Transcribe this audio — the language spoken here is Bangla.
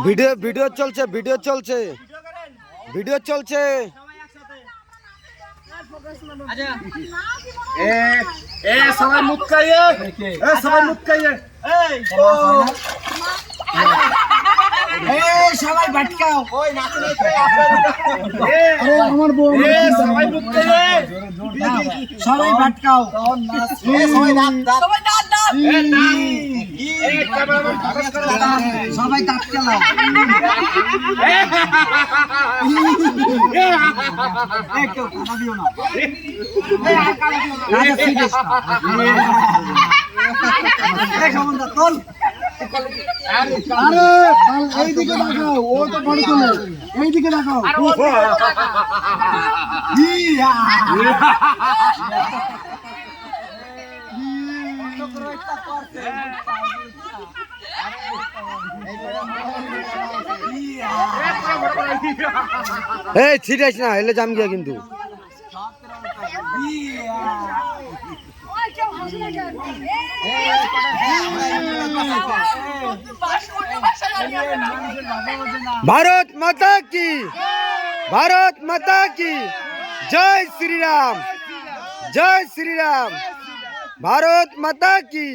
ভিডিও ভিডিও চলছে ভিডিও চলছে ভিডিও চলছে সবাই মুখ খাইয়ে সবাই মুখ খাইয়ে সবাই ভাটকাও আমার বউ সবাই মুখ খাইয়ে সবাই ভাটকাও সবাই দাঁত চালাও এইদিকে দেখাও ও তো ফটো তোলে এইদিকে দেখাও এই ছিটাইস না এলে জাম গিয়া কিন্তু ভারত মাতা কি ভারত মাতা কি জয় শ্রীরাম জয় শ্রীরাম ভারত মাতা কি।